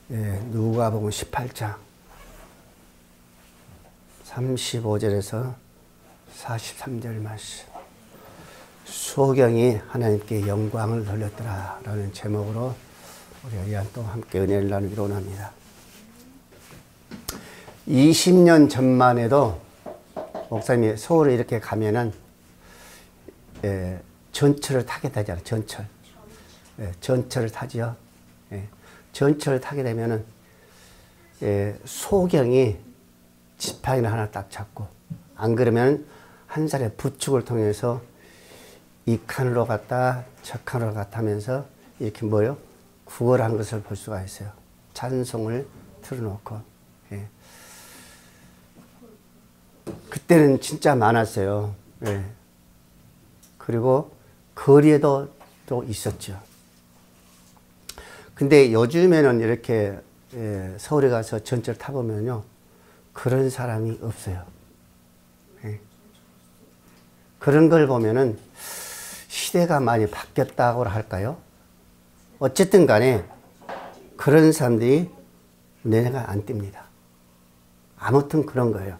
누가복음 18장 35절에서 43절 말씀. 소경이 하나님께 영광을 돌렸더라 라는 제목으로 우리가 이 한 또 함께 은혜를 나누기로 원합니다. 20년 전만 해도 목사님이 서울에 이렇게 가면은 전철을 타게 되잖아요. 전철. 전철을 타죠. 전철을 타게 되면은 소경이 지팡이를 하나 딱 잡고, 안 그러면 한 살의 부축을 통해서 이 칸으로 갔다 저 칸으로 갔다 하면서 이렇게 뭐요? 구걸한 것을 볼 수가 있어요. 찬송을 틀어놓고. 그때는 진짜 많았어요. 그리고 거리에도 또 있었죠. 근데 요즘에는 이렇게 서울에 가서 전철 타보면요, 그런 사람이 없어요. 그런 걸 보면은 시대가 많이 바뀌었다고 할까요? 어쨌든 간에 그런 사람들이 눈에가 안 띕니다. 아무튼 그런 거예요.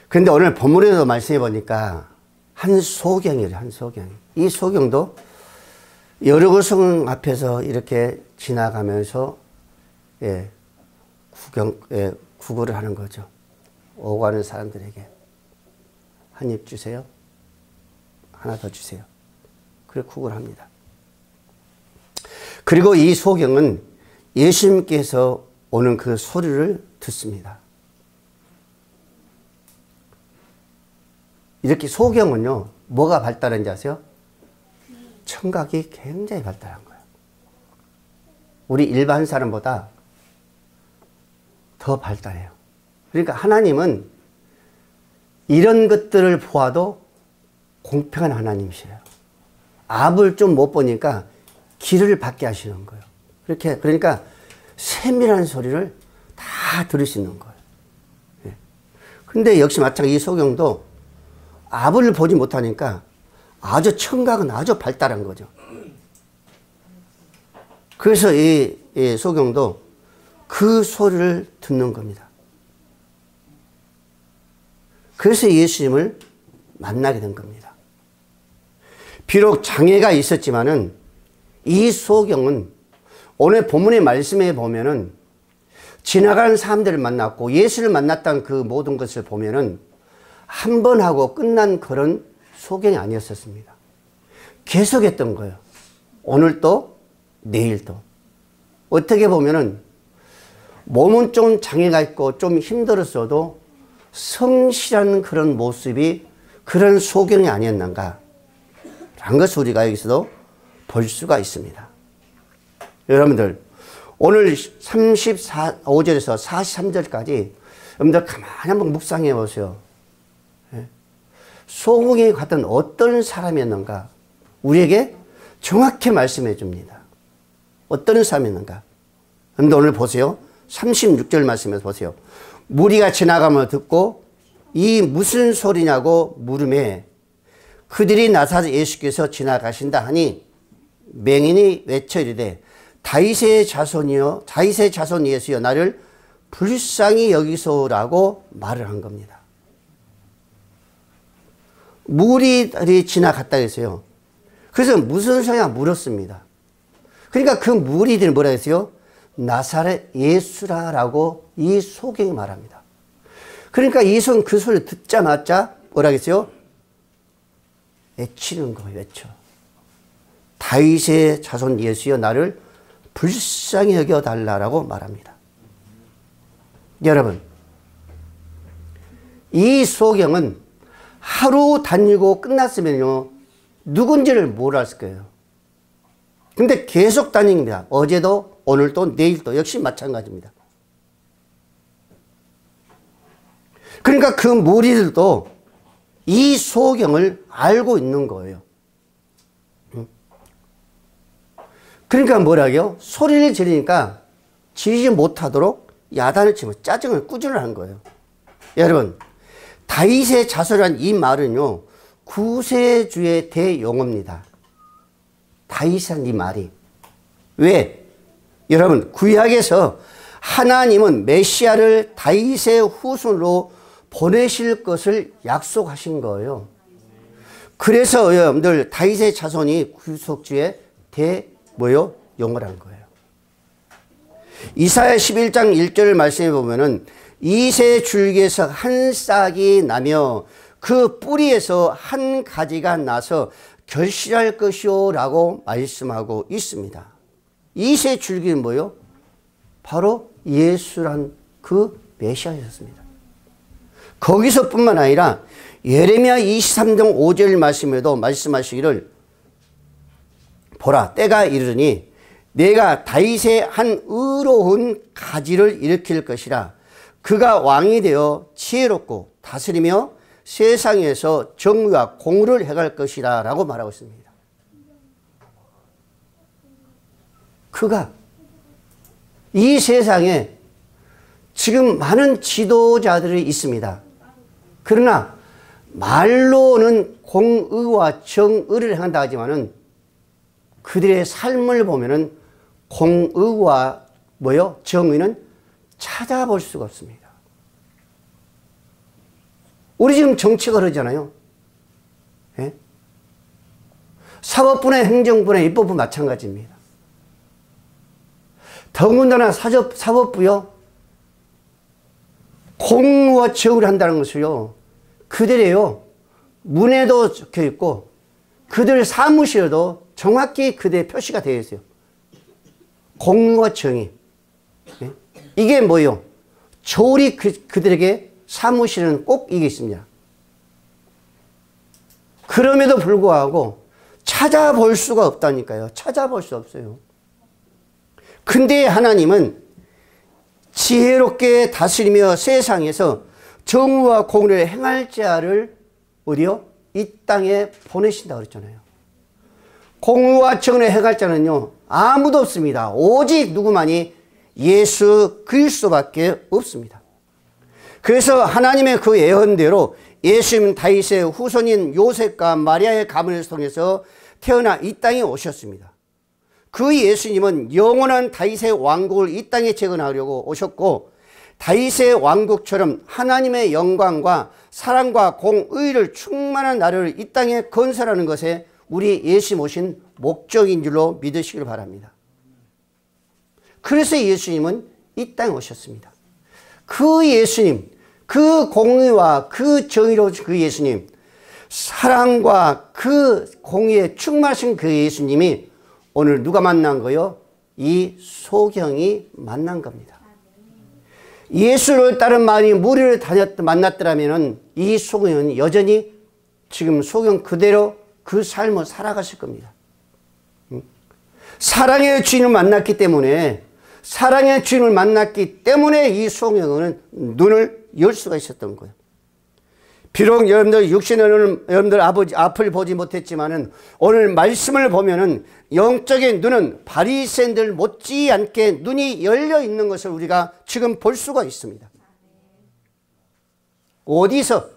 그런데 오늘 본문에도 말씀해 보니까 한 소경이에요. 한 소경이. 이 소경도 여러 곳성 앞에서 이렇게 지나가면서 구걸을 하는 거죠. 오고 가는 사람들에게 한 입 주세요. 하나 더 주세요. 그래 구걸합니다. 그리고 이 소경은 예수님께서 오는 그 소리를 듣습니다. 이렇게 소경은요, 뭐가 발달한지 아세요? 청각이 굉장히 발달한 거예요. 우리 일반 사람보다 더 발달해요. 그러니까 하나님은 이런 것들을 보아도 공평한 하나님이세요. 앞을 좀 못 보니까 길을 받게 하시는 거예요. 그러니까 세밀한 소리를 다 들을 수 있는 거예요. 근데 역시 마찬가지 이 소경도 앞을 보지 못하니까 아주 청각은 아주 발달한 거죠. 그래서 이 소경도 그 소리를 듣는 겁니다. 그래서 예수님을 만나게 된 겁니다. 비록 장애가 있었지만은 이 소경은 오늘 본문의 말씀에 보면은 지나가는 사람들을 만났고 예수를 만났던 그 모든 것을 보면은 한 번 하고 끝난 그런 소경이 아니었었습니다. 계속했던 거예요. 오늘도 내일도. 어떻게 보면은 몸은 좀 장애가 있고 좀 힘들었어도 성실한 그런 모습이 그런 소경이 아니었는가 라는 것을 우리가 여기서도 볼 수가 있습니다. 여러분들 오늘 35절에서 43절까지 여러분들 가만히 한번 묵상해 보세요. 소경이 같은 어떤 사람이었는가 우리에게 정확히 말씀해 줍니다. 어떤 사람이었는가. 그런데 오늘 보세요. 36절 말씀에서 보세요. 무리가 지나가며 듣고 이 무슨 소리냐고 물으매 그들이 나사렛 예수께서 지나가신다 하니 맹인이 외쳐 이르되 다윗의 자손이여 다윗의 자손 예수여 나를 불쌍히 여기소라고 말을 한 겁니다. 무리들이 지나갔다 했어요. 그래서 무슨 소리냐 물었습니다. 그러니까 그 무리들이 뭐라 했어요? 나사렛 예수라라고 이 소경이 말합니다. 그러니까 이 소경 그 소리를 듣자마자 뭐라 했어요? 외치는 거예요. 외쳐. 다윗의 자손 예수여 나를 불쌍히 여겨달라고 말합니다. 여러분 이 소경은 하루 다니고 끝났으면요 누군지를 몰랐을 거예요. 근데 계속 다닙니다. 어제도 오늘도 내일도 역시 마찬가지입니다. 그러니까 그 무리들도 이 소경을 알고 있는 거예요. 그러니까 뭐라고요? 소리를 지르니까 지르지 못하도록 야단을 치고 짜증을 꾸준을 한 거예요. 여러분 다윗의 자손이란 이 말은요 구세주의 대용어입니다. 다윗이란 이 말이 왜? 여러분, 구약에서 하나님은 메시아를 다윗의 후손으로 보내실 것을 약속하신 거예요. 그래서 여러분들 다윗의 자손이 구속주의 영원한 거예요. 이사야 11장 1절 말씀해 보면은 이새 줄기에서 한 싹이 나며 그 뿌리에서 한 가지가 나서 결실할 것이요 라고 말씀하고 있습니다. 이새 줄기는 뭐요? 바로 예수란 그 메시아였습니다. 거기서뿐만 아니라 예레미야 23장 5절 말씀에도 말씀하시기를 보라 때가 이르니 내가 다윗의 한 의로운 가지를 일으킬 것이라 그가 왕이 되어 지혜롭고 다스리며 세상에서 정의와 공의를 행할 것이라 라고 말하고 있습니다. 그가 이 세상에 지금 많은 지도자들이 있습니다. 그러나 말로는 공의와 정의를 행한다 하지만은 그들의 삶을 보면은 공의와 정의는 찾아볼 수가 없습니다. 우리 지금 정치가 그러잖아요. 예? 사법부나 행정부나 입법부 마찬가지입니다. 더군다나 사법부요. 공의와 정의를 한다는 것을요. 그들의요. 문에도 적혀 있고 그들 사무실에도 정확히 그들의 표시가 되어 있어요. 공의와 정의. 예? 이게 뭐예요? 조리 그들에게 사무실은 꼭 이게 있습니다. 그럼에도 불구하고 찾아볼 수가 없다니까요. 찾아볼 수 없어요. 근데 하나님은 지혜롭게 다스리며 세상에서 정의와 공의를 행할 자를 어디요? 이 땅에 보내신다고 그랬잖아요. 공의와 정의를 행할 자는요. 아무도 없습니다. 오직 누구만이 예수 그리스도밖에 없습니다. 그래서 하나님의 그 예언대로 예수님은 다윗의 후손인 요셉과 마리아의 가문을 통해서 태어나 이 땅에 오셨습니다. 그 예수님은 영원한 다윗의 왕국을 이 땅에 재건하려고 오셨고 다윗의 왕국처럼 하나님의 영광과 사랑과 공의를 충만한 나라를 이 땅에 건설하는 것에 우리 예수님 오신 목적인 줄로 믿으시길 바랍니다. 그래서 예수님은 이 땅에 오셨습니다. 그 예수님, 그 공의와 그 정의로 그 예수님, 사랑과 그 공의에 충만하신 그 예수님이 오늘 누가 만난 거요? 이 소경이 만난 겁니다. 예수를 따른 마음이 무리를 만났더라면 이 소경은 여전히 지금 소경 그대로 그 삶을 살아가실 겁니다. 사랑의 주인을 만났기 때문에 이 소경은 눈을 열 수가 있었던 거예요. 비록 여러분들 육신으로는 여러분들 앞을 보지 못했지만은 오늘 말씀을 보면은 영적인 눈은 바리새인들 못지않게 눈이 열려 있는 것을 우리가 지금 볼 수가 있습니다. 어디서?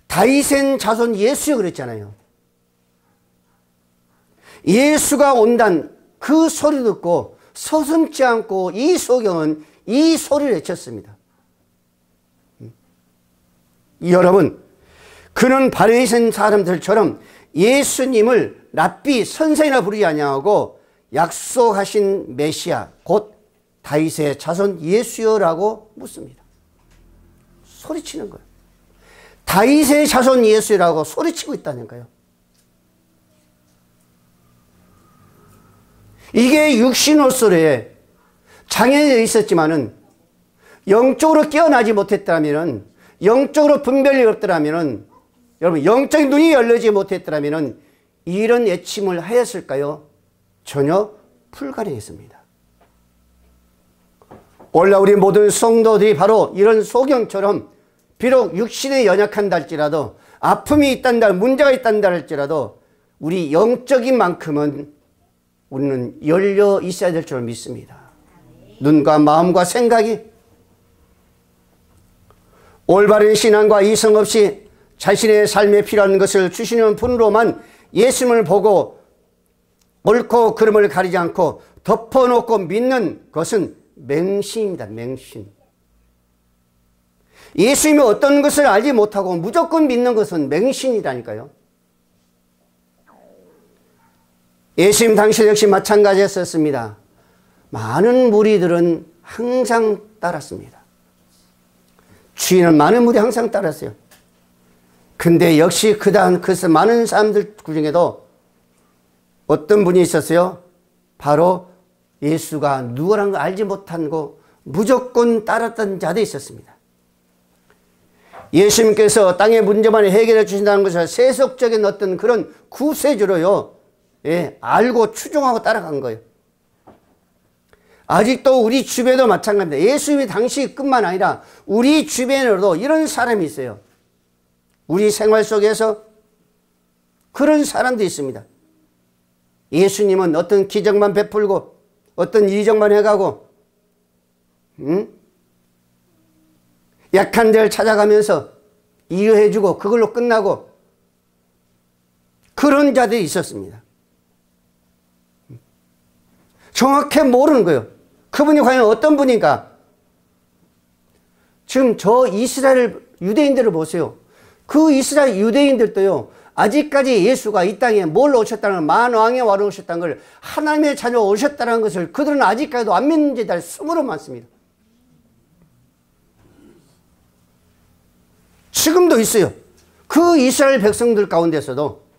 다윗의 자손 예수여 그랬잖아요. 예수가 온단 그 소리 듣고 서슴지 않고 이 소경은 이 소리를 외쳤습니다. 여러분, 그는 바리새인 사람들처럼 예수님을 랍비 선생이라 부르지 아니하고 약속하신 메시아 곧 다윗의 자손 예수여라고 묻습니다. 소리치는 거예요. 다윗의 자손 예수라고 소리치고 있다니까요. 이게 육신으로서의 장애되어 있었지만은 영적으로 깨어나지 못했다면은 영적으로 분별이 없더라면은 여러분 영적인 눈이 열리지 못했더라면은 이런 외침을 하였을까요? 전혀 불가능했습니다. 오늘 우리 모든 성도들이 바로 이런 소경처럼 비록 육신에 연약한다 할지라도 아픔이 있단다 문제가 있단다 할지라도 우리 영적인 만큼은 우리는 열려 있어야 될 줄 믿습니다. 눈과 마음과 생각이 올바른 신앙과 이성 없이 자신의 삶에 필요한 것을 주시는 분으로만 예수님을 보고 옳고 그름을 가리지 않고 덮어놓고 믿는 것은 맹신입니다. 맹신. 예수님이 어떤 것을 알지 못하고 무조건 믿는 것은 맹신이라니까요. 예수님 당시 역시 마찬가지였었습니다. 많은 무리들은 항상 따랐습니다. 주인은 많은 무리 항상 따랐어요. 근데 역시 그 많은 사람들 중에도 어떤 분이 있었어요? 바로 예수가 누구라는 걸 알지 못하고 무조건 따랐던 자도 있었습니다. 예수님께서 땅의 문제만 해결해 주신다는 것을 세속적인 어떤 그런 구세주로요, 알고 추종하고 따라간 거예요. 아직도 우리 주변도 마찬가지입니다. 예수님이 당시 뿐만 아니라 우리 주변으로도 이런 사람이 있어요. 우리 생활 속에서 그런 사람도 있습니다. 예수님은 어떤 기적만 베풀고 어떤 이적만 해가고 약한 자를 찾아가면서 이해해주고 그걸로 끝나고 그런 자들이 있었습니다. 정확히 모르는 거예요. 그분이 과연 어떤 분인가. 지금 저 이스라엘 유대인들을 보세요. 그 이스라엘 유대인들도요, 아직까지 예수가 이 땅에 뭘 오셨다는, 만왕의 왕으로 오셨다는 걸, 하나님의 자녀 오셨다는 것을 그들은 아직까지도 안 믿는 자들이 수모로 많습니다. 지금도 있어요. 그 이스라엘 백성들 가운데서도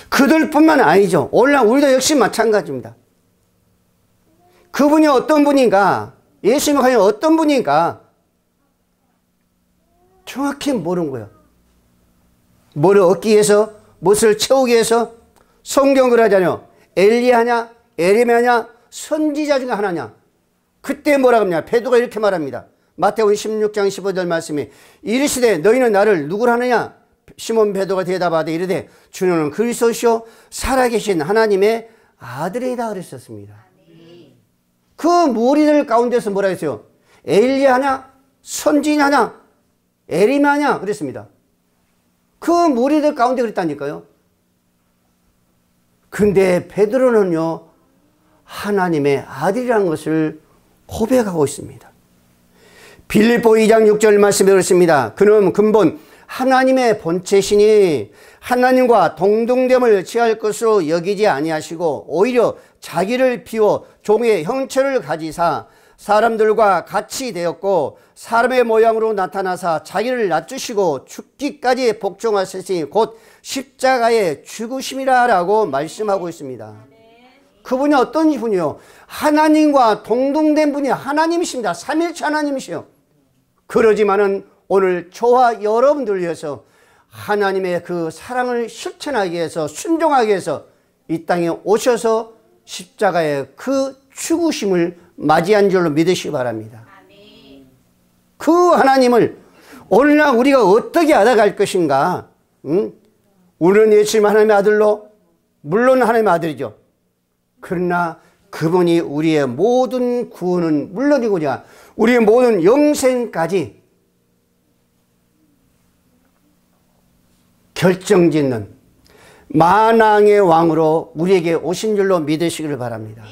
그들뿐만 아니죠. 오늘날 우리도 역시 마찬가지입니다. 그분이 어떤 분인가, 예수님이 과연 어떤 분인가 정확히 모르는 거예요. 뭐를 얻기 위해서, 무엇을 채우기 위해서 성경을 하잖아요. 엘리야냐, 에레미야냐, 선지자 중에 하나냐. 그때 뭐라고 하냐. 베드로가 이렇게 말합니다. 마태복음 16장 15절 말씀에 이르시되 너희는 나를 누구라 하느냐. 시몬 베드로가 대답하되 이르되 주는 그리스도시요 살아계신 하나님의 아들이다 그랬었습니다. 그 무리들 가운데서 뭐라 했어요? 엘리야냐, 선지자냐, 에리마냐 그랬습니다. 그 무리들 가운데 그랬다니까요. 근데 베드로는요, 하나님의 아들이라는 것을 고백하고 있습니다. 빌립보 2장 6절 말씀에 그렇습니다. 그는 근본 하나님의 본체시니 하나님과 동등됨을 취할 것으로 여기지 아니하시고 오히려 자기를 비워 종의 형체를 가지사 사람들과 같이 되었고 사람의 모양으로 나타나사 자기를 낮추시고 죽기까지 복종하시니 곧 십자가의 죽으심이라 라고 말씀하고 있습니다. 그분이 어떤 분이요? 하나님과 동등된 분이 하나님이십니다. 삼일체 하나님이시요. 그러지만은 오늘 저와 여러분들 위해서 하나님의 그 사랑을 실천하기 위해서 순종하기 위해서 이 땅에 오셔서 십자가의 그 죽으심을 맞이한 줄로 믿으시기 바랍니다. 그 하나님을 오늘날 우리가 어떻게 알아갈 것인가? 우리는 예수님 하나님의 아들로, 물론 하나님의 아들이죠. 그러나 그분이 우리의 모든 구원은 물론이고자 우리의 모든 영생까지 결정짓는 만왕의 왕으로 우리에게 오신 줄로 믿으시기를 바랍니다.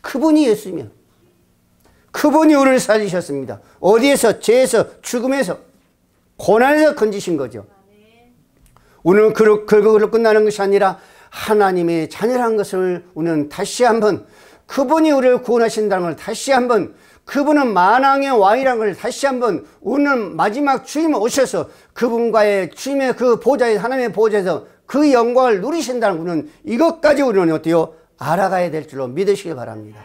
그분이 예수님이요. 그분이 우리를 살리셨습니다. 어디에서? 죄에서, 죽음에서, 고난에서 건지신 거죠. 우리는 그걸로 끝나는 것이 아니라 하나님의 자녀라는 것을 우리는 다시 한번, 그분이 우리를 구원하신다는 걸 다시 한번, 그분은 만왕의 왕이라는 걸 다시 한번, 우리는 마지막 주님 오셔서 그분과의 주님의 그 보좌에, 하나님의 보좌에서 그 영광을 누리신다는 우리는 이것까지 우리는 어때요? 알아가야 될 줄로 믿으시기 바랍니다.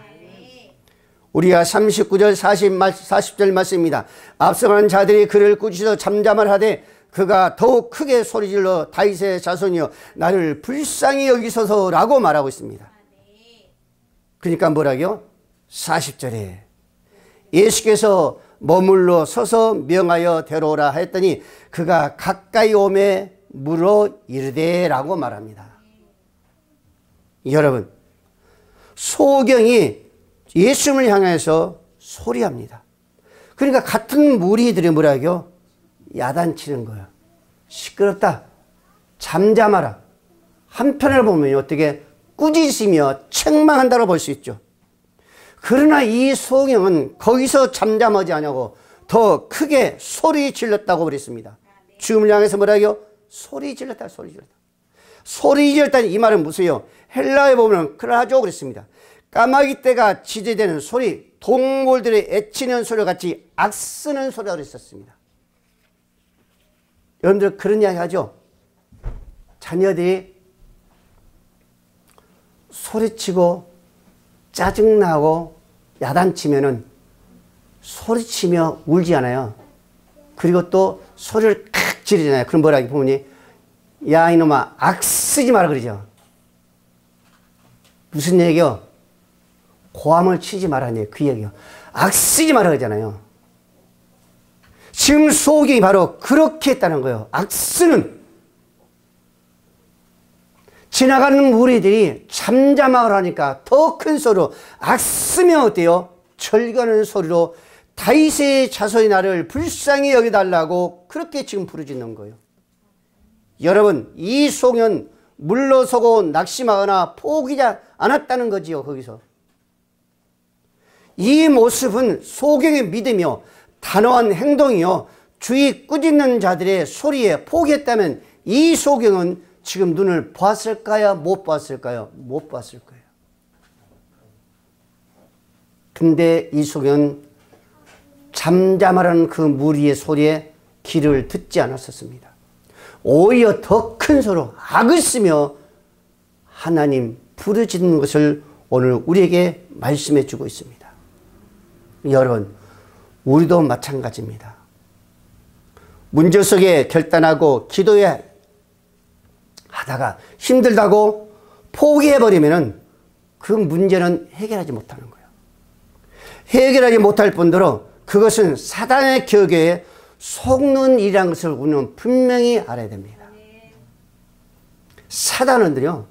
우리가 39절 40절 말씀입니다. 앞서간 자들이 그를 꾸짖어 잠잠을 하되 그가 더욱 크게 소리질러 다윗의 자손이여 나를 불쌍히 여기소서라고 말하고 있습니다. 그러니까 뭐라고요? 40절에 예수께서 머물러 서서 명하여 데려오라 했더니 그가 가까이 오매 물어 이르되 라고 말합니다. 여러분, 소경이 예수님을 향해서 소리합니다. 그러니까 같은 무리들이 뭐라고요? 야단치는 거예요. 시끄럽다. 잠잠하라. 한편으로 보면 어떻게 꾸짖으며 책망한다고 볼 수 있죠. 그러나 이 소경은 거기서 잠잠하지 않냐고 더 크게 소리 질렀다고 그랬습니다. 주님을 향해서 뭐라고요? 소리 질렀다, 소리 질렀다. 소리 질렀다, 이 말은 무슨요? 헬라에 보면 크라조 그랬습니다. 까마귀 떼가 지저대는 소리, 동물들이 애치는 소리와 같이 악쓰는 소리가 그랬었습니다. 여러분들 그런 이야기 하죠? 자녀들이 소리치고 짜증나고 야단치면은 소리치며 울지 않아요. 그리고 또 소리를 칵 지르잖아요. 그럼 뭐라고 부모님? 야 이놈아 악쓰지 마라 그러죠. 무슨 얘기요? 고함을 치지 말라니 그 얘기요. 악쓰지 마라 그러잖아요. 지금 소경이 바로 그렇게 했다는 거예요. 악쓰는. 지나가는 무리들이 잠잠하고 하니까 더 큰 소리로 악쓰며 어때요? 절거하는 소리로 다윗의 자손이 나를 불쌍히 여겨달라고 그렇게 지금 부르짖는 거예요. 여러분 이 소경은 물러서고 낙심하거나 포기하지 않았다는 거지요. 거기서 이 모습은 소경의 믿음이요 단호한 행동이요 주위 꾸짖는 자들의 소리에 포기했다면 이 소경은 지금 눈을 보았을까요? 못 보았을까요? 못 보았을 거예요. 근데 이 소경은 잠잠하라는 그 무리의 소리에 귀를 듣지 않았었습니다. 오히려 더 큰 소리로 악을 쓰며 하나님 부르짖는 것을 오늘 우리에게 말씀해 주고 있습니다. 여러분 우리도 마찬가지입니다. 문제 속에 결단하고 기도해 하다가 힘들다고 포기해버리면 그 문제는 해결하지 못하는 거예요. 해결하지 못할 뿐더러 그것은 사단의 격에 속는 일이라는 것을 우리는 분명히 알아야 됩니다. 사단은요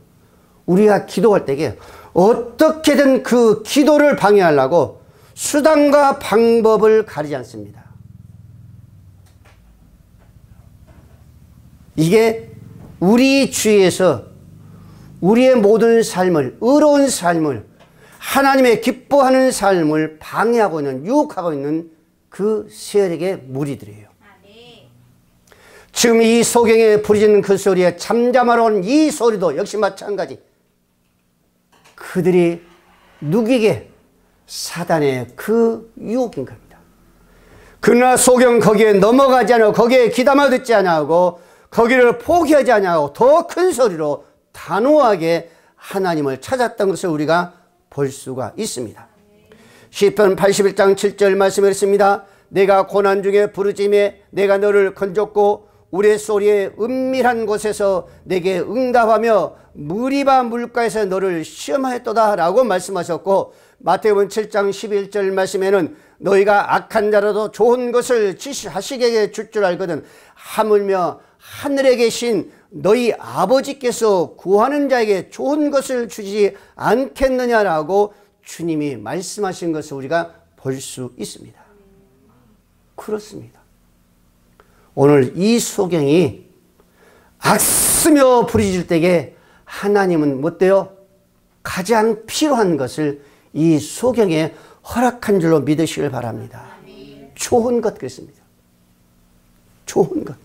우리가 기도할 때에 어떻게든 그 기도를 방해하려고 수단과 방법을 가리지 않습니다. 이게 우리 주위에서 우리의 모든 삶을, 의로운 삶을, 하나님의 기뻐하는 삶을 방해하고 있는, 유혹하고 있는 그 세력의 무리들이에요. 지금 이 소경에 부르짖는 그 소리에 잠잠하러 온 이 소리도 역시 마찬가지. 그들이 누구에게? 사단의 그 유혹인 겁니다. 그러나 소경 거기에 넘어가지 않고 거기에 귀담아 듣지 않고 거기를 포기하지 않고 더 큰 소리로 단호하게 하나님을 찾았던 것을 우리가 볼 수가 있습니다. 시편 81장 7절 말씀을 했습니다. 내가 고난 중에 부르짖음에 내가 너를 건졌고 우리의 소리에 은밀한 곳에서 내게 응답하며 무리바 물가에서 너를 시험하였도다 라고 말씀하셨고, 마태복음 7장 11절 말씀에는 너희가 악한 자라도 좋은 것을 지시하시게 줄 줄 알거든 하물며 하늘에 계신 너희 아버지께서 구하는 자에게 좋은 것을 주지 않겠느냐라고 주님이 말씀하신 것을 우리가 볼 수 있습니다. 그렇습니다. 오늘 이 소경이 악쓰며 부르짖을 때에 하나님은 못돼요? 가장 필요한 것을 이 소경에 허락한 줄로 믿으시길 바랍니다. 좋은 것 그랬습니다. 좋은 것.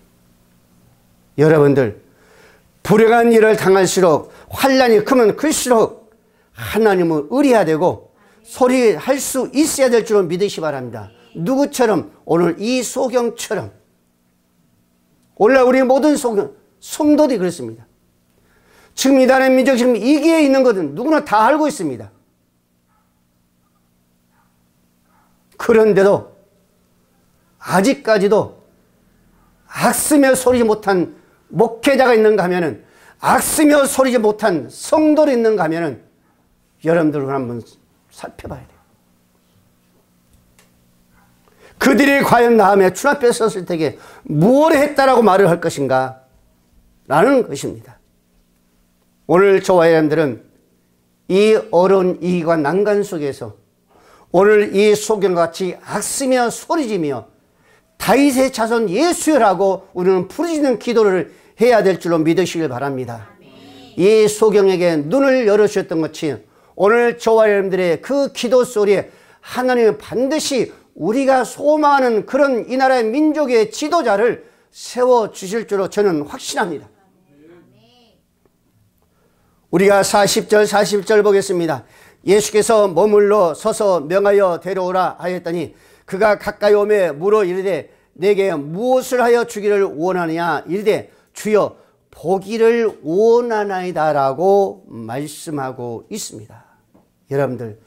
여러분들 불행한 일을 당할수록 환난이 크면 클수록 하나님은 의리해야 되고 소리할 수 있어야 될 줄로 믿으시기 바랍니다. 누구처럼? 오늘 이 소경처럼. 오늘날 우리 모든 소경, 성도들이 그렇습니다. 지금 이단의 민족 지금 이기에 있는 것은 누구나 다 알고 있습니다. 그런데도 아직까지도 악쓰며 소리지 못한 목회자가 있는가 하면은, 악쓰며 소리지 못한 성도를 있는가 하면은 여러분들 한번 살펴봐야 돼요. 그들이 과연 다음에 주 앞에 섰을 때에 무엇을 했다라고 말을 할 것인가 라는 것입니다. 오늘 저와 여러분들은 이 어려운 이기와 난간 속에서 오늘 이 소경과 같이 악쓰며 소리지며 다윗의 자손 예수라고 우리는 부르짖는 기도를 해야 될 줄로 믿으시길 바랍니다. 이 소경에게 눈을 열어주셨던 것이 오늘 저와 여러분들의 그 기도 소리에 하나님은 반드시 우리가 소망하는 그런 이 나라의 민족의 지도자를 세워주실 줄로 저는 확신합니다. 우리가 40절 41절 보겠습니다. 예수께서 머물러 서서 명하여 데려오라 하였더니 그가 가까이 오매 물어 이르되 내게 무엇을 하여 주기를 원하느냐 이르되 주여 보기를 원하나이다 라고 말씀하고 있습니다. 여러분들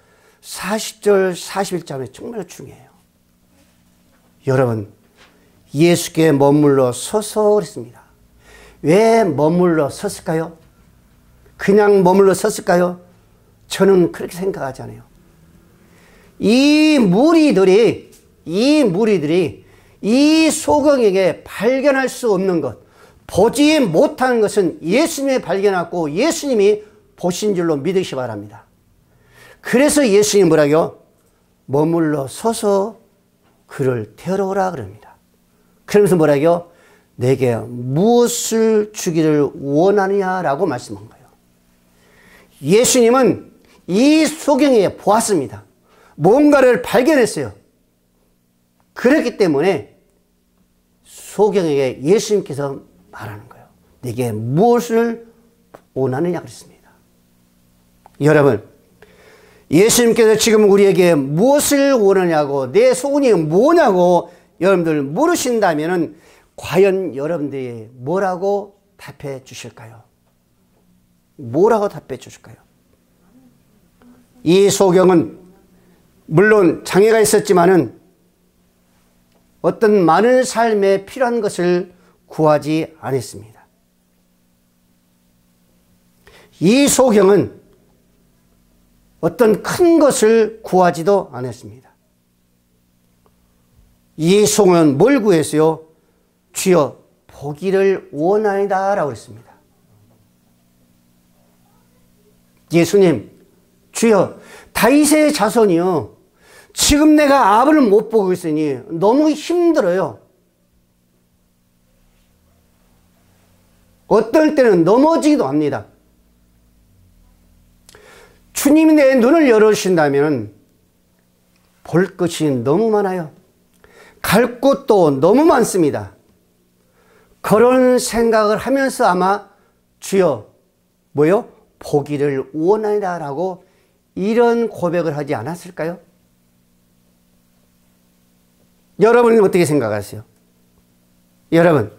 40절 41절은 정말 중요해요. 여러분 예수께 머물러 서서 그랬습니다. 왜 머물러 섰을까요? 그냥 머물러 섰을까요? 저는 그렇게 생각하지 않아요. 이 무리들이 이 소경에게 발견할 수 없는 것, 보지 못하는 것은 예수님이 발견하고 예수님이 보신 줄로 믿으시 바랍니다. 그래서 예수님이 뭐라고요? 머물러 서서 그를 데려오라 그럽니다. 그러면서 뭐라고요? 내게 무엇을 주기를 원하느냐라고 말씀한 거예요. 예수님은 이 소경에 보았습니다. 뭔가를 발견했어요. 그렇기 때문에 소경에게 예수님께서 말하는 거예요. 내게 무엇을 원하느냐 그랬습니다. 여러분 예수님께서 지금 우리에게 무엇을 원하냐고 내 소원이 뭐냐고 여러분들 물으신다면 과연 여러분들이 뭐라고 답해 주실까요? 뭐라고 답해 주실까요? 이 소경은 물론 장애가 있었지만은 어떤 많은 삶에 필요한 것을 구하지 않았습니다. 이 소경은 어떤 큰 것을 구하지도 않았습니다. 이 소경은 뭘 구했어요? 주여 보기를 원하이다 라고 했습니다. 예수님, 주여 다윗의 자손이요 지금 내가 아버를 못 보고 있으니 너무 힘들어요. 어떨 때는 넘어지기도 합니다. 주님이 내 눈을 열어주신다면 볼 것이 너무 많아요. 갈 곳도 너무 많습니다. 그런 생각을 하면서 아마 주여 뭐요? 보기를 원하이다 라고 이런 고백을 하지 않았을까요? 여러분은 어떻게 생각하세요? 여러분,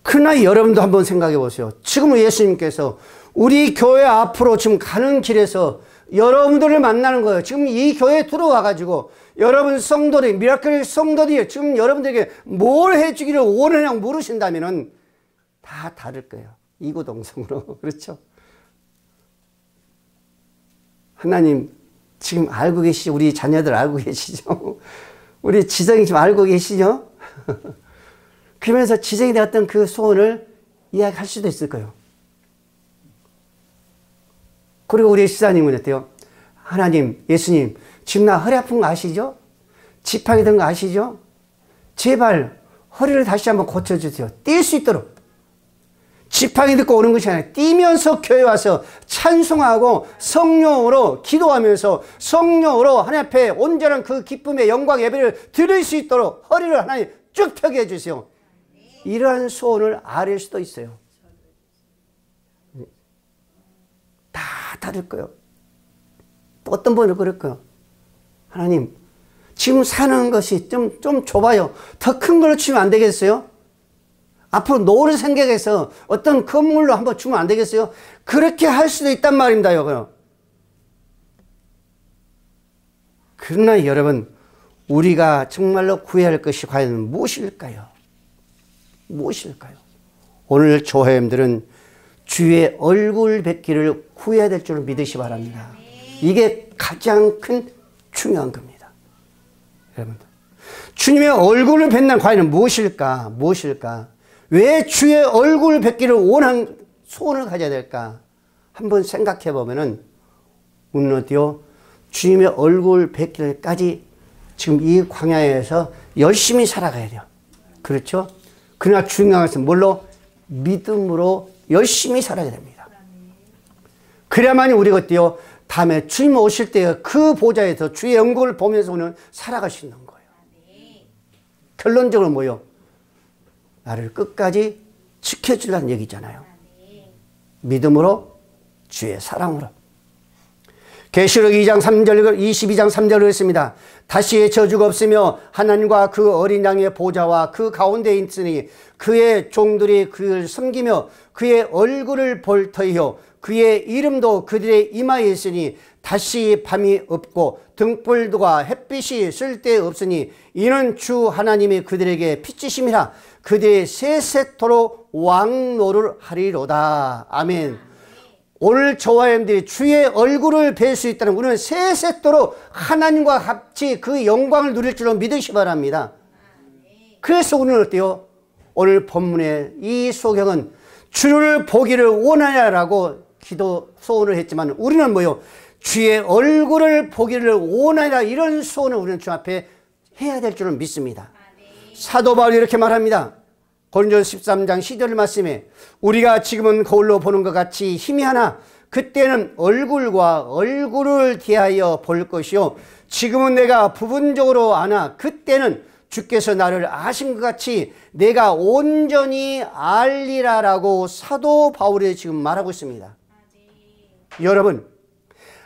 그러나 여러분도 한번 생각해 보세요. 지금 예수님께서 우리 교회 앞으로 지금 가는 길에서 여러분들을 만나는 거예요. 지금 이 교회에 들어와 가지고 여러분 성도들이 미라클 성도들이 지금 여러분들에게 뭘 해주기를 원하냐고 물으신다면 다 다를 거예요. 이구동성으로. 그렇죠? 하나님 지금 알고 계시죠? 우리 자녀들 알고 계시죠? 우리 지정이 지금 알고 계시죠? 그러면서 지정이 되었던 그 소원을 이야기할 수도 있을 거예요. 그리고 우리 시사님은 어때요? 하나님, 예수님, 지금 나 허리 아픈 거 아시죠? 지팡이 든 거 아시죠? 제발 허리를 다시 한번 고쳐주세요. 뛸 수 있도록. 지팡이 듣고 오는 것이 아니라 뛰면서 교회 와서 찬송하고 성령으로 기도하면서 성령으로 하나님 앞에 온전한 그 기쁨의 영광 예배를 드릴 수 있도록 허리를 하나님 쭉 펴게 해주세요. 이러한 소원을 아뢰일 수도 있어요. 다 다를 거예요. 또 어떤 분은 그럴 거예요. 하나님, 지금 사는 것이 좀 좁아요. 더 큰 걸로 주면 안 되겠어요? 앞으로 노후를 생각해서 어떤 건물로 한번 주면 안 되겠어요? 그렇게 할 수도 있단 말입니다. 그러나 여러분, 우리가 정말로 구해야 할 것이 과연 무엇일까요? 무엇일까요? 오늘 조회원들은 주의 얼굴 뵙기를 구해야 될 줄 믿으시 바랍니다. 이게 가장 큰 중요한 겁니다. 여러분, 주님의 얼굴을 뵙는 과연 무엇일까? 무엇일까? 왜 주의 얼굴 뵙기를 원한 소원을 가져야 될까? 한번 생각해 보면은 우리는 어때요? 주님의 얼굴 뵙기까지 지금 이 광야에서 열심히 살아가야 돼요. 그렇죠? 그러나 중요한 것은 뭘로? 믿음으로 열심히 살아야 됩니다. 그래야만이 우리가 어때요? 다음에 주님 오실 때 그 보좌에서 주의 영광을 보면서 오늘 살아갈 수 있는 거예요. 결론적으로 뭐요? 나를 끝까지 지켜주려는 얘기잖아요. 믿음으로, 주의 사랑으로. 계시록 2장 3절, 22장 3절을 했습니다. 다시 저주가 없으며 하나님과 그 어린 양의 보좌와 그 가운데 있으니 그의 종들이 그를 섬기며 그의 얼굴을 볼 터이요 그의 이름도 그들의 이마에 있으니 다시 밤이 없고 등불과 햇빛이 쓸데없으니 이는 주 하나님이 그들에게 빛이심이라 그들의 세세토록 왕노를 하리로다. 아멘. 오늘 저와 여러분들이 주의 얼굴을 뵐 수 있다는 우리는 세세토록 하나님과 같이 그 영광을 누릴 줄로 믿으시 바랍니다. 그래서 우리는 어때요? 오늘 본문의 이 소경은 주를 보기를 원하냐라고 기도 소원을 했지만 우리는 뭐요? 주의 얼굴을 보기를 원하냐 이런 소원을 우리는 주 앞에 해야 될 줄을 믿습니다. 사도 바울이 이렇게 말합니다. 고린도서 13장 10절 말씀에 우리가 지금은 거울로 보는 것 같이 희미하나 그때는 얼굴과 얼굴을 대하여 볼 것이요 지금은 내가 부분적으로 아나 그때는 주께서 나를 아신 것 같이 내가 온전히 알리라라고 사도 바울이 지금 말하고 있습니다. 여러분,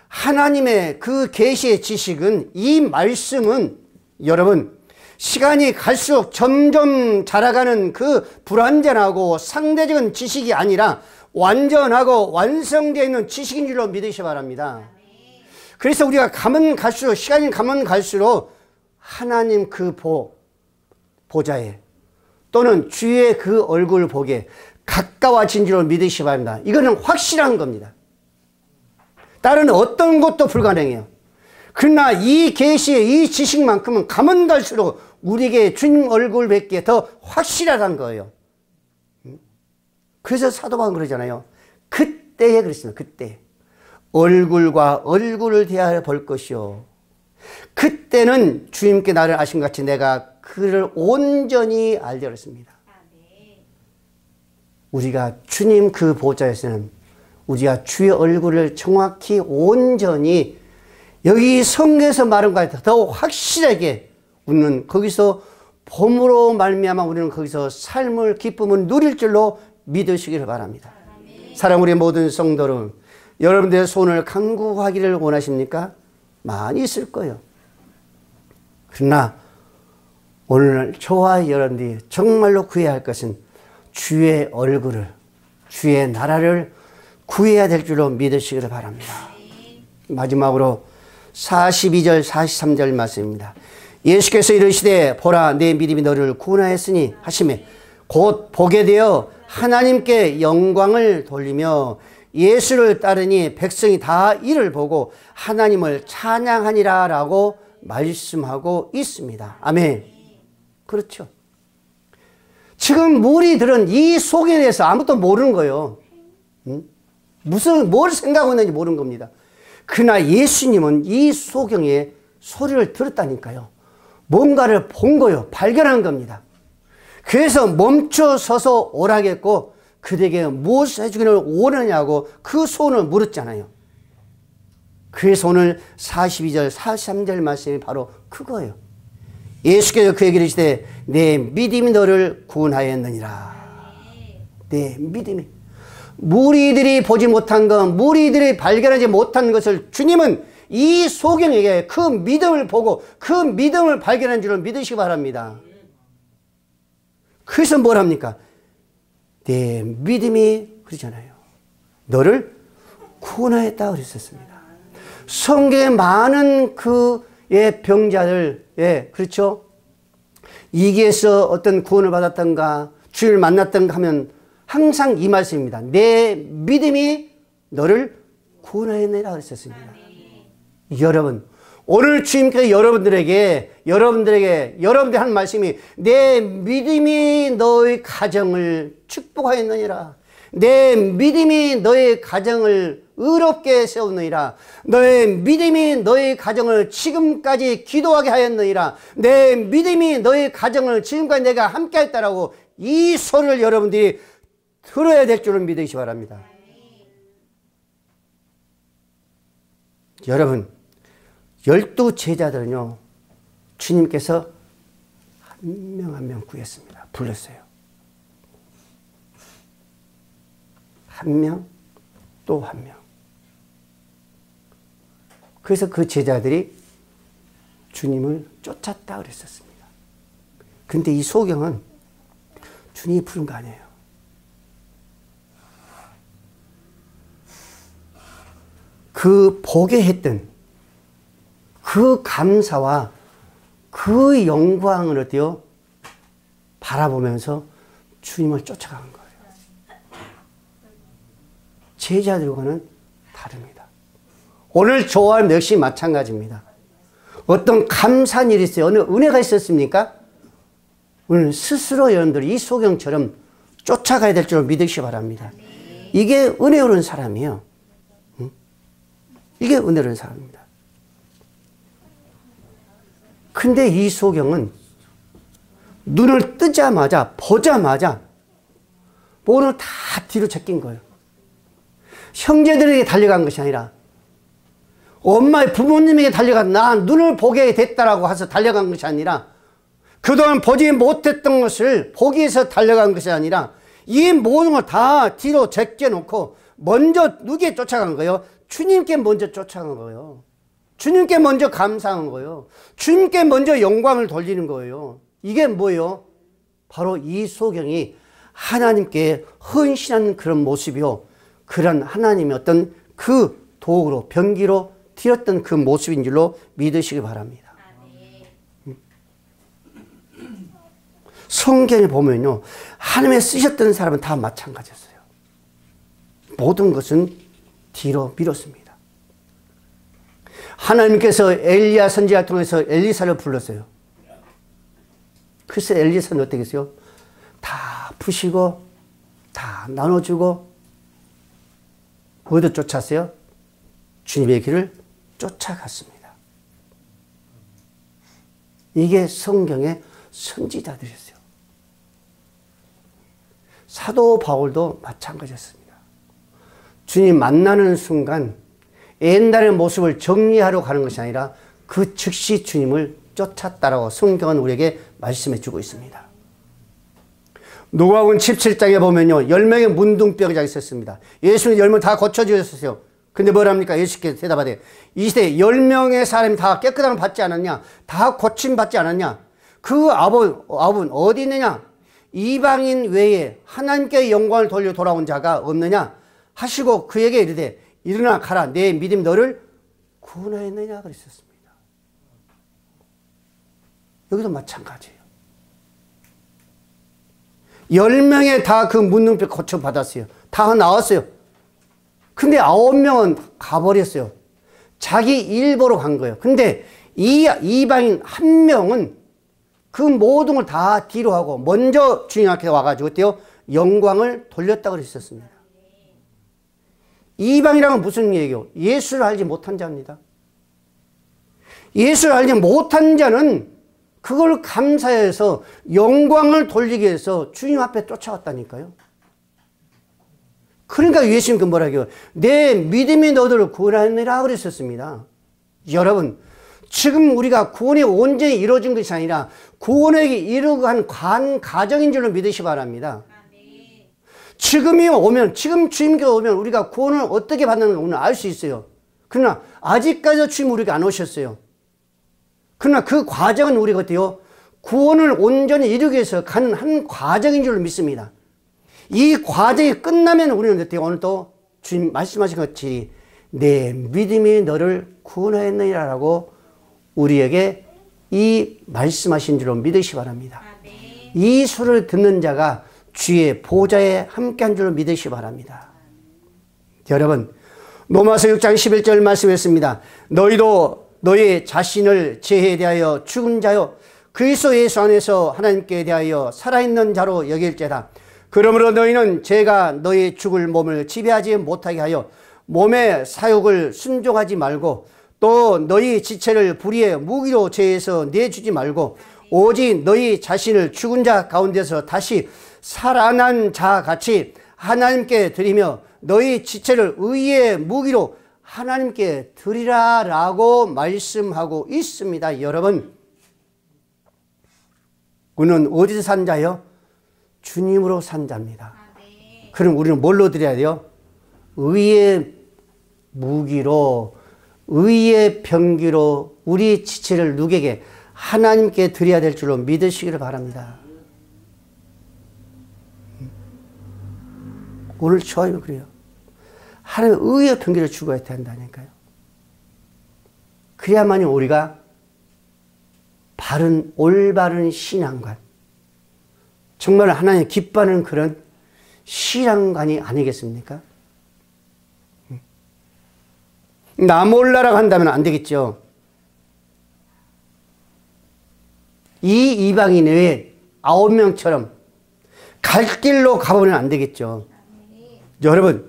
하나님의 그 계시의 지식은, 이 말씀은 여러분 시간이 갈수록 점점 자라가는 그 불완전하고 상대적인 지식이 아니라 완전하고 완성되어 있는 지식인 줄로 믿으시 바랍니다. 그래서 우리가 가면 갈수록, 시간이 가면 갈수록 하나님 그 보좌에 또는 주의 그 얼굴을 보게 가까워진 줄로 믿으시 바랍니다. 이거는 확실한 겁니다. 다른 어떤 것도 불가능해요. 그러나 이 계시의 이 지식만큼은 가면 갈수록 우리에게 주님 얼굴 뵙기에 더 확실하다는 거예요. 그래서 사도 바울은 그러잖아요. 그때에 그랬습니다. 그때 얼굴과 얼굴을 대하여 볼 것이요 그때는 주님께 나를 아신 것 같이 내가 그를 온전히 알려 그랬습니다. 우리가 주님 그 보좌에서는 우리가 주의 얼굴을 정확히 온전히 여기 성경에서 말한 것과 더 확실하게 우리는 거기서 봄으로 말미암아 우리는 거기서 삶을 기쁨을 누릴 줄로 믿으시기를 바랍니다. 사랑 우리 모든 성도들 여러분들의 손을 간구하기를 원하십니까? 많이 있을 거예요. 그러나 오늘 저와 여러분들이 정말로 구해야 할 것은 주의 얼굴을 주의 나라를 구해야 될 줄로 믿으시기를 바랍니다. 마지막으로 42절 43절 말씀입니다. 예수께서 이르시되 보라 내 믿음이 너를 구원하였으니 하시매 곧 보게 되어 하나님께 영광을 돌리며 예수를 따르니 백성이 다 이를 보고 하나님을 찬양하니라 라고 말씀하고 있습니다. 아멘. 그렇죠. 지금 무리들은 이 소경에 대해서 아무것도 모르는 거예요. 뭘 생각하고 있는지 모르는 겁니다. 그러나 예수님은 이 소경의 소리를 들었다니까요. 뭔가를 본 거예요. 발견한 겁니다. 그래서 멈춰 서서 오라겠고 그들에게 무엇을 해주기를 원하냐고 그 소원을 물었잖아요. 그래서 오늘 42절 43절 말씀이 바로 그거예요. 예수께서 그에게 이르시되 내 믿음이 너를 구원하였느니라. 내 믿음이 무리들이 보지 못한 것, 무리들이 발견하지 못한 것을 주님은 이 소경에게 그 믿음을 보고 그 믿음을 발견한 줄을 믿으시기 바랍니다. 그래서 뭘 합니까? 내 믿음이 그러잖아요. 너를 구원하였다 그랬었습니다. 성경에 많은 그의 병자들, 예, 그렇죠? 이기에서 어떤 구원을 받았던가 주를 만났던가 하면 항상 이 말씀입니다. 내 믿음이 너를 구원하였느니라 그랬었습니다. 여러분, 오늘 주님께서 여러분들 한 말씀이 내 믿음이 너의 가정을 축복하였느니라. 내 믿음이 너의 가정을 의롭게 세웠느니라. 너의 믿음이 너의 가정을 지금까지 기도하게 하였느니라. 내 믿음이 너의 가정을 지금까지 내가 함께 했다라고 이 소리를 여러분들이 들어야 될 줄을 믿으시기 바랍니다. 여러분, 12 제자들은요, 주님께서 한 명 한 명 구했습니다. 불렀어요. 한 명, 또 한 명. 그래서 그 제자들이 주님을 쫓았다 그랬었습니다. 근데 이 소경은 주님이 부른 거 아니에요. 그 보게 했던 그 감사와 그 영광을 어때요? 바라보면서 주님을 쫓아간 거예요. 제자들과는 다릅니다. 오늘 저와 역시 마찬가지입니다. 어떤 감사한 일이 있어요. 어느 은혜가 있었습니까? 오늘 스스로 여러분들이 이 소경처럼 쫓아가야 될 줄 믿으시기 바랍니다. 이게 은혜로운 사람이에요. 이게 은혜로운 사람입니다. 근데 이 소경은 눈을 뜨자마자 보자마자 몸을 다 뒤로 제낀 거예요. 형제들에게 달려간 것이 아니라 엄마의 부모님에게 달려간 나 눈을 보게 됐다라고 해서 달려간 것이 아니라 그동안 보지 못했던 것을 보기 위해서 달려간 것이 아니라 이 모든 걸 다 뒤로 제껴놓고 먼저 누구에 쫓아간 거예요? 주님께 먼저 쫓아간 거예요. 주님께 먼저 감사한 거예요. 주님께 먼저 영광을 돌리는 거예요. 이게 뭐예요? 바로 이 소경이 하나님께 헌신하는 그런 모습이요. 그런 하나님의 어떤 그 도구로 병기로 튀었던 그 모습인 줄로 믿으시기 바랍니다. 성경에 보면요. 하나님의 쓰셨던 사람은 다 마찬가지였어요. 모든 것은 뒤로 미뤘습니다. 하나님께서 엘리야 선지자를 통해서 엘리사를 불렀어요. 그래서 엘리사는 어떻게 했어요? 다 푸시고 다 나눠주고 어디로 쫓았어요? 주님의 길을 쫓아갔습니다. 이게 성경의 선지자들이었어요. 사도 바울도 마찬가지였습니다. 주님 만나는 순간 옛날의 모습을 정리하러 가는 것이 아니라 그 즉시 주님을 쫓았다라고 성경은 우리에게 말씀해 주고 있습니다. 누가복음 17장에 보면요. 10명의 문둥병자가 있었습니다. 예수는 10명 다 고쳐주셨어요. 근데 뭐랍니까? 예수께서 대답하되 이 시대에 10명의 사람이 다 깨끗함을 받지 않았냐? 다 고침받지 않았냐? 그 아버는 어디 있느냐? 이방인 외에 하나님께 영광을 돌려 돌아온 자가 없느냐? 하시고 그에게 이르되 일어나 가라. 내 믿음 너를 구원하였느냐? 그랬었습니다. 여기도 마찬가지예요. 10명에 다 그 문둥병 고쳐받았어요. 다 나왔어요. 근데 9명은 가버렸어요. 자기 일보로 간 거예요. 근데 이 이방인 한 명은 그 모든 걸 다 뒤로 하고 먼저 주님 앞에 와가지고 어때요? 영광을 돌렸다고 그랬었습니다. 이방이라는 무슨 얘기예요? 예수를 알지 못한 자입니다. 예수를 알지 못한 자는 그걸 감사해서 영광을 돌리기 위해서 주님 앞에 쫓아왔다니까요. 그러니까 예수님께 뭐라고요? 내 믿음이 너희를 구원하느니라 그랬었습니다. 여러분, 지금 우리가 구원이 온전히 이루어진 것이 아니라 구원에게 이르고 한 과정인 줄로 믿으시 바랍니다. 지금 주님께 오면 우리가 구원을 어떻게 받는가 오늘 알 수 있어요. 그러나 아직까지 주님 우리가 안 오셨어요. 그러나 그 과정은 우리가 어때요? 구원을 온전히 이루기 위해서 가는 한 과정인 줄로 믿습니다. 이 과정이 끝나면 우리는 어때요? 오늘 또 주님 말씀하신 것 같이 내 믿음이 너를 구원하였느니라라고 우리에게 이 말씀하신 줄로 믿으시 바랍니다. 이 소리를 듣는 자가 주의 보좌에 함께한 줄로 믿으시 바랍니다. 여러분, 로마서 6장 11절 말씀했습니다. 너희도 너희 자신을 죄에 대하여 죽은 자요 그리스도 예수 안에서 하나님께 대하여 살아있는 자로 여길지어다. 그러므로 너희는 죄가 너희 죽을 몸을 지배하지 못하게 하여 몸의 사욕을 순종하지 말고 또 너희 지체를 불의의 무기로 죄에서 내주지 말고 오직 너희 자신을 죽은 자 가운데서 다시 살아난 자 같이 하나님께 드리며 너희 지체를 의의 무기로 하나님께 드리라 라고 말씀하고 있습니다. 여러분, 우리는 어디서 산 자요? 주님으로 산 자입니다. 그럼 우리는 뭘로 드려야 돼요? 의의 무기로, 의의 병기로 우리 지체를 누구에게? 하나님께 드려야 될 줄로 믿으시기를 바랍니다. 오늘 저희는 그래요. 하나님의 의의 병기를 죽어야 된다니까요. 그래야만이 우리가 바른, 올바른 신앙관, 정말 하나님 기뻐하는 그런 신앙관이 아니겠습니까? 나 몰라라고 한다면 안 되겠죠. 이 이방인 외에 9명처럼 갈 길로 가보면 안 되겠죠. 여러분,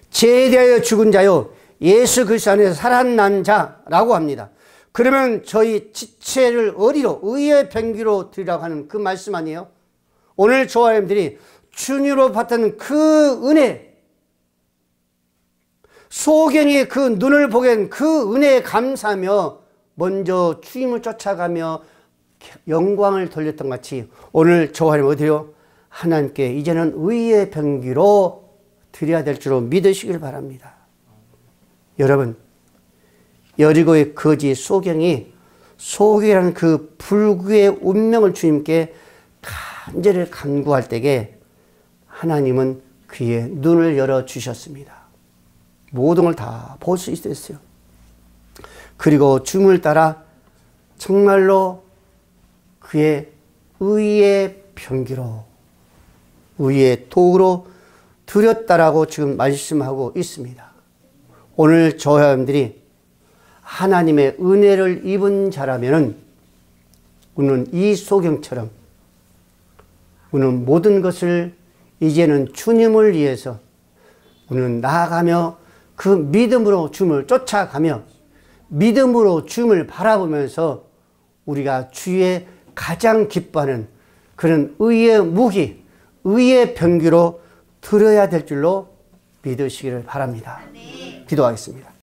죄에 대하여 죽은 자요 예수 그리스도 안에서 살아난 자라고 합니다. 그러면 저희 지체를 어디로? 의의 병기로 드리라고 하는 그 말씀 아니에요? 오늘 저와 여러분들이 주님으로 받은 그 은혜, 소경이 그 눈을 보게 된 그 은혜에 감사하며 먼저 주님을 쫓아가며 영광을 돌렸던 같이 오늘 저와 여러분 어디요? 하나님께 이제는 의의 병기로 드려야 될 줄로 믿으시길 바랍니다. 여러분, 여리고의 거지 소경이 소경이라는 그 불구의 운명을 주님께 간절히 간구할 때에 하나님은 그의 눈을 열어주셨습니다. 모든 걸 다 볼 수 있었어요. 그리고 주님을 따라 정말로 그의 의의 병기로, 의의 도구로 드렸다라고 지금 말씀하고 있습니다. 오늘 저와 여러분들이 하나님의 은혜를 입은 자라면은 우리는 이 소경처럼 우리는 모든 것을 이제는 주님을 위해서 우리는 나아가며 그 믿음으로 주님을 쫓아가며 믿음으로 주님을 바라보면서 우리가 주의 가장 기뻐하는 그런 의의 무기, 의의 병기로 드려야 될 줄로 믿으시기를 바랍니다. 기도하겠습니다.